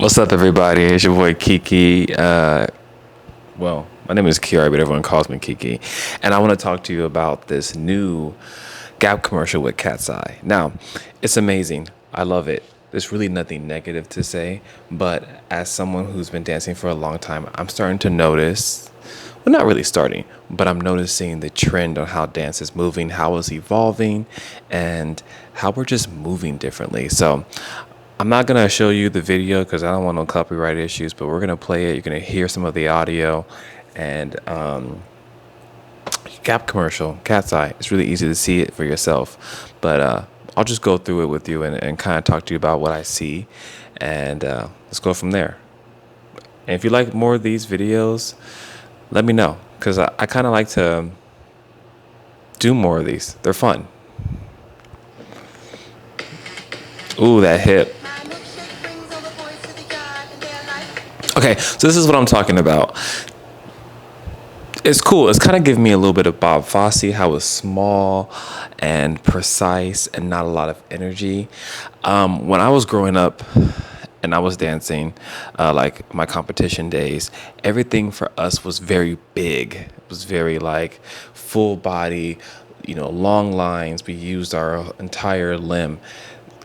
What's up, everybody? It's your boy Kiki. My name is Kiari, but everyone calls me Kiki. And I want to talk to you about this new Gap commercial with KATSEYE. Now, it's amazing. I love it. There's really nothing negative to say, but as someone who's been dancing for a long time, I'm starting to notice, well, not really starting, but I'm noticing the trend on how dance is moving, how it's evolving, and how we're just moving differently. So I'm not going to show you the video because I don't want no copyright issues, but we're going to play it. You're going to hear some of the audio and Gap commercial, KATSEYE. It's really easy to see it for yourself, but I'll just go through it with you and kind of talk to you about what I see, and let's go from there. And if you like more of these videos, let me know because I kind of like to do more of these. They're fun. Ooh, that hip. Okay, so this is what I'm talking about. It's cool. It's kind of giving me a little bit of Bob Fosse, how it's small and precise and not a lot of energy. When I was growing up and I was dancing, like my competition days, everything for us was very big. It was very like full body, long lines. We used our entire limb,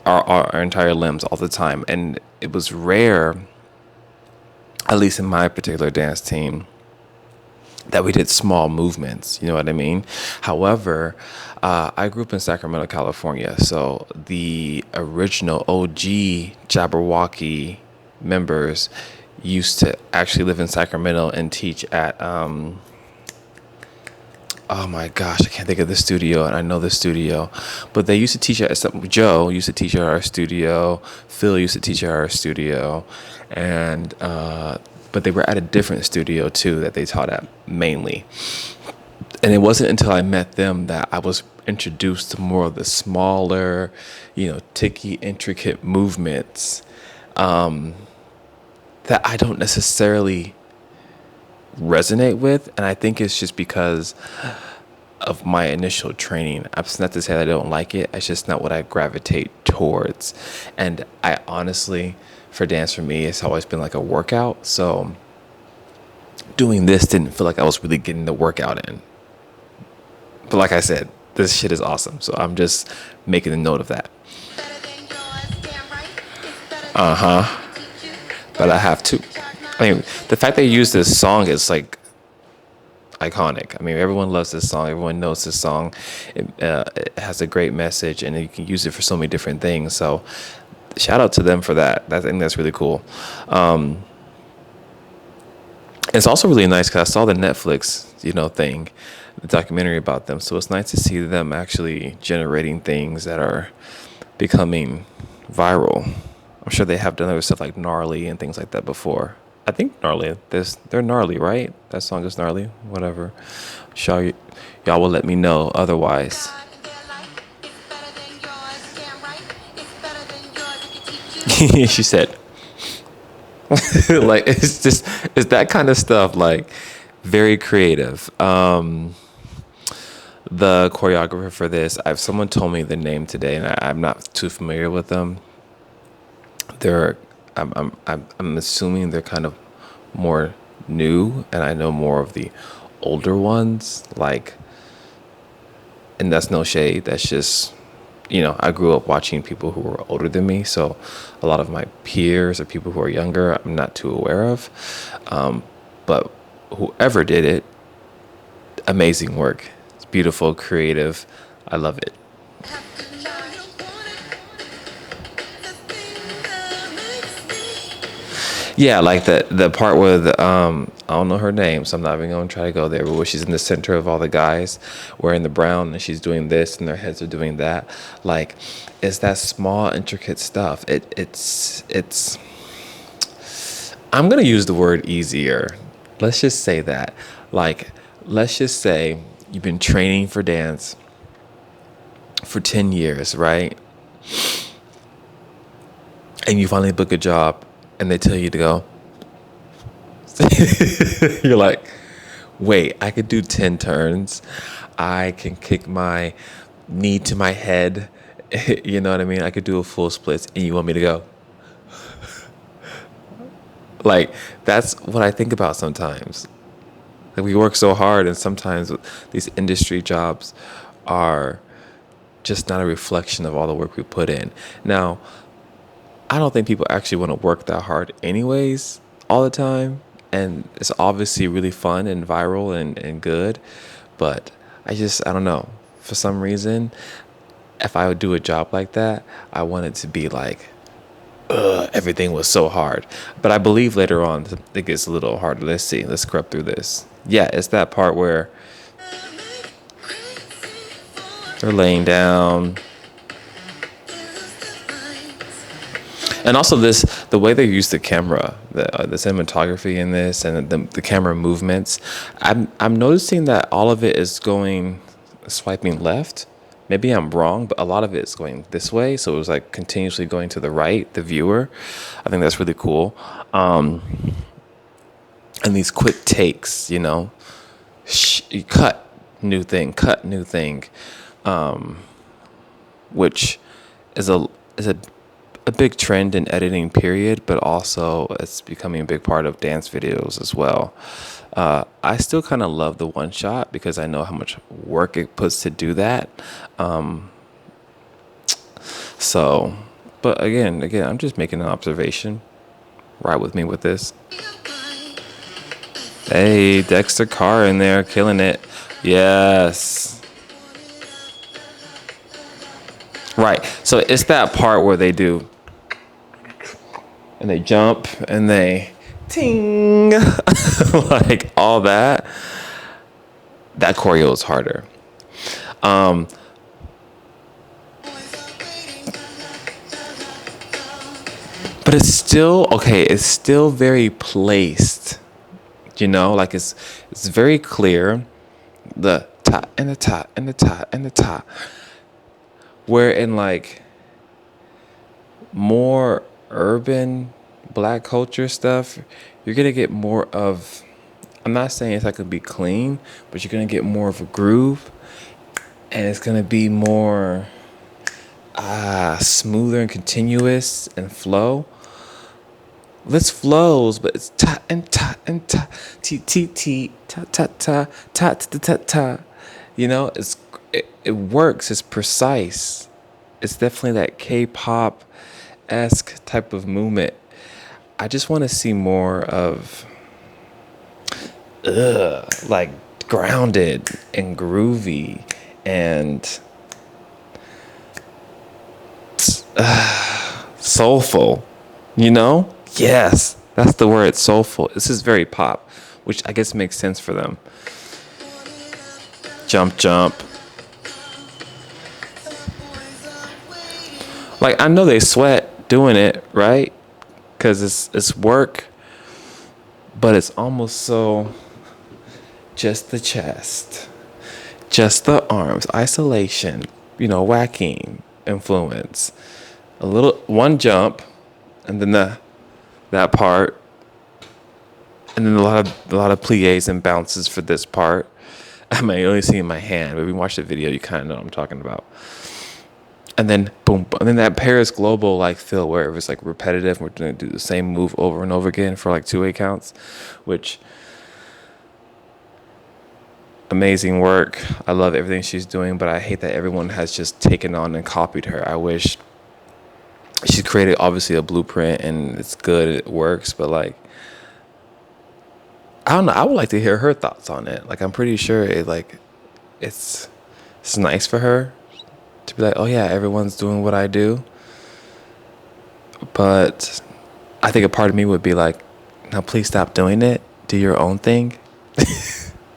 our entire limbs all the time. And it was rare, at least in my particular dance team, that we did small movements, you know what I mean? However, I grew up in Sacramento, California, so the original OG Jabberwocky members used to actually live in Sacramento and teach at, oh my gosh, I can't think of the studio, and I know the studio, but they used to teach at Joe used to teach at our studio, Phil used to teach at our studio, and but they were at a different studio too that they taught at mainly. And it wasn't until I met them that I was introduced to more of the smaller, ticky, intricate movements that I don't necessarily resonate with. And I think it's just because of my initial training. It's not to say that I don't like it. It's just not what I gravitate towards. And I honestly, for dance, for me, it's always been like a workout. So doing this didn't feel like I was really getting the workout in. But like I said, this shit is awesome. So I'm just making a note of that. But I have to. I mean, the fact they use this song is like iconic. I mean, everyone loves this song. Everyone knows this song. It has a great message, and you can use it for so many different things. So shout out to them for that. I think that's really cool. It's also really nice because I saw the Netflix, thing, the documentary about them. So it's nice to see them actually generating things that are becoming viral. I'm sure they have done other stuff like Gnarly and things like that before. I think Gnarly, they're Gnarly, right? That song is Gnarly, whatever. Y'all will let me know otherwise. She said, like, it's that kind of stuff, like, very creative. The choreographer for this, someone told me the name today, and I'm not too familiar with them. I'm assuming they're kind of more new, and I know more of the older ones, like, and that's no shade. That's just, I grew up watching people who were older than me, so a lot of my peers or people who are younger, I'm not too aware of. But whoever did it, amazing work. It's beautiful, creative. I love it. Yeah, like the part with I don't know her name, so I'm not even gonna try to go there. But where she's in the center of all the guys wearing the brown, and she's doing this, and their heads are doing that. Like, it's that small, intricate stuff. It's. I'm gonna use the word easier. Let's just say that. Like, let's just say you've been training for dance for 10 years, right? And you finally book a job, and they tell you to go. You're like, wait, I could do 10 turns. I can kick my knee to my head. You know what I mean? I could do a full splits, and you want me to go. Like, that's what I think about sometimes. Like, we work so hard, and sometimes these industry jobs are just not a reflection of all the work we put in. Now, I don't think people actually want to work that hard anyways all the time. And it's obviously really fun and viral and good. But I don't know. For some reason, if I would do a job like that, I want it to be like, everything was so hard. But I believe later on it gets a little harder. Let's see. Let's scrub through this. Yeah, it's that part where they're laying down. And also the way they use the camera, the cinematography in this, and the camera movements, I'm noticing that all of it is going swiping left. Maybe I'm wrong, but a lot of it is going this way. So it was like continuously going to the right, the viewer. I think that's really cool. And these quick takes, you cut new thing, which is a big trend in editing period, but also it's becoming a big part of dance videos as well. I still kind of love the one shot because I know how much work it puts to do that. So, but again, I'm just making an observation. Ride with me with this. Hey, Dexter Carr in there, killing it. Yes. Right. So it's that part where they do, and they jump, and they ting, like all that. That choreo is harder. But it's still okay. It's still very placed. Like it's very clear. The top and the top and the top and the top. Where in like more urban black culture stuff, you're gonna get more of, I'm not saying it's not gonna be clean, but you're gonna get more of a groove, and it's gonna be more smoother and continuous and flow. This flows, but it's ta and ta and ta, t t t ta ta ta ta ta ta ta. It works. It's precise. It's definitely that K-pop esque type of movement. I just want to see more of, like grounded and groovy and soulful. Yes, that's the word, soulful. This is very pop, which I guess makes sense for them. Jump, jump. Like, I know they sweat doing it, right? Because it's work, but it's almost so just the chest, just the arms, isolation, whacking, influence. A little, one jump, and then that part, and then a lot of plies and bounces for this part. I might only see in my hand, but if you watch the video, you kind of know what I'm talking about. And then boom, and then that Paris Global like feel where it was like repetitive. We're gonna do the same move over and over again for like 2/8 counts, which amazing work. I love everything she's doing, but I hate that everyone has just taken on and copied her. I wish she's created obviously a blueprint and it's good, it works, but like, I don't know. I would like to hear her thoughts on it. Like, I'm pretty sure it's nice for her to be like, oh yeah, everyone's doing what I do. But I think a part of me would be like, now please stop doing it. Do your own thing.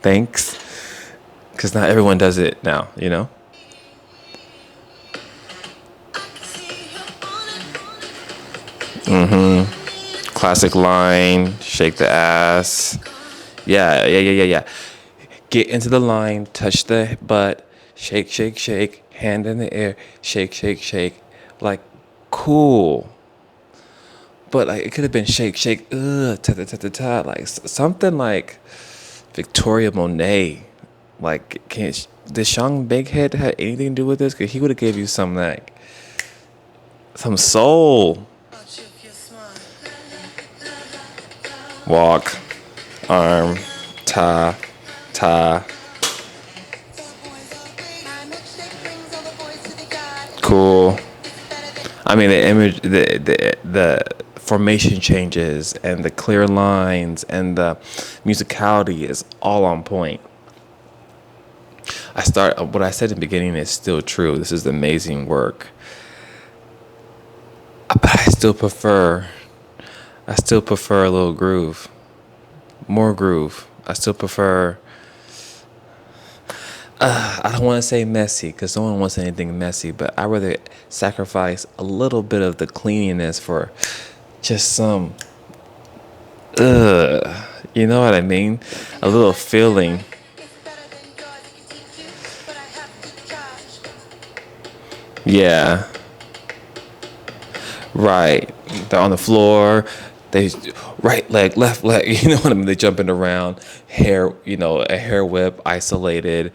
Thanks. Because not everyone does it now, Classic line, shake the ass. Yeah. Get into the line, touch the butt, shake, shake, shake, hand in the air, shake, shake, shake. Like, cool. But like, it could have been shake, shake, ta ta ta ta ta. Like something like Victoria Monet. Like, did Sean Bighead have anything to do with this? Cause he would have gave you some soul. walk, arm, ta, ta. Cool. I mean, the image, the formation changes and the clear lines and the musicality is all on point. What I said in the beginning is still true. This is amazing work. But I still prefer a little groove, more groove. I still prefer, I don't want to say messy because no one wants anything messy, but I rather sacrifice a little bit of the cleanliness for just some, you know what I mean? A little feeling. Yeah, right. They're on the floor. They right leg, left leg. You know what I mean? They jumping around. Hair, a hair whip, isolated.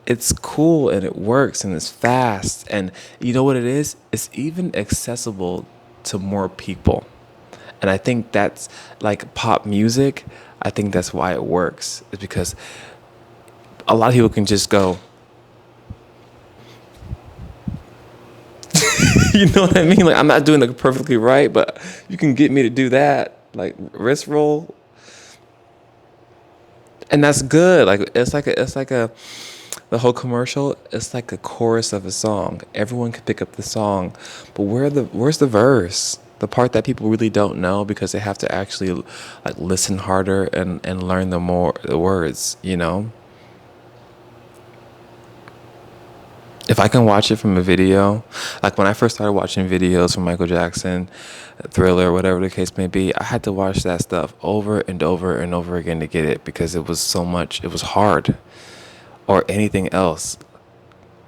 It's cool and it works and it's fast. And you know what it is? It's even accessible to more people. And I think that's like pop music. I think that's why it works. It's because a lot of people can just go, you know what I mean? Like I'm not doing it perfectly right, but you can get me to do that. Like wrist roll, and that's good. Like it's like a the whole commercial. It's like a chorus of a song. Everyone can pick up the song, but where's the verse? The part that people really don't know because they have to actually like listen harder and learn the words. If I can watch it from a video, like when I first started watching videos from Michael Jackson, Thriller, whatever the case may be, I had to watch that stuff over and over and over again to get it because it was so much, it was hard or anything else.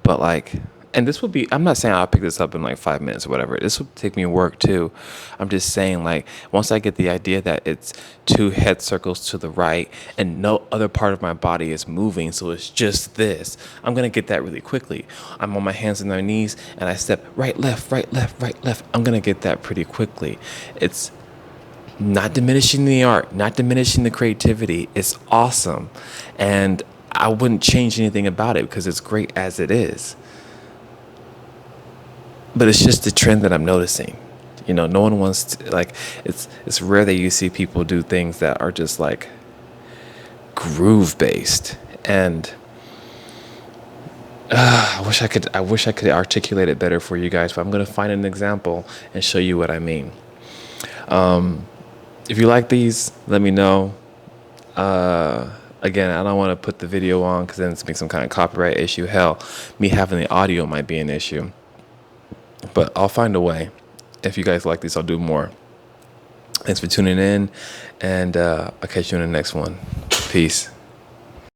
But like, and this would be, I'm not saying I'll pick this up in like 5 minutes or whatever. This would take me work too. I'm just saying, like, once I get the idea that it's two head circles to the right and no other part of my body is moving, so it's just this, I'm going to get that really quickly. I'm on my hands and my knees and I step right, left, right, left, right, left. I'm going to get that pretty quickly. It's not diminishing the art, not diminishing the creativity. It's awesome. And I wouldn't change anything about it because it's great as it is. But it's just the trend that I'm noticing. No one wants to, like, it's rare that you see people do things that are just like groove based. And I wish I could articulate it better for you guys, but I'm gonna find an example and show you what I mean. If you like these, let me know. Again, I don't want to put the video on because then it's make some kind of copyright issue. Hell, me having the audio might be an issue. But I'll find a way. If you guys like this, I'll do more. Thanks for tuning in, and I'll catch you in the next one. Peace.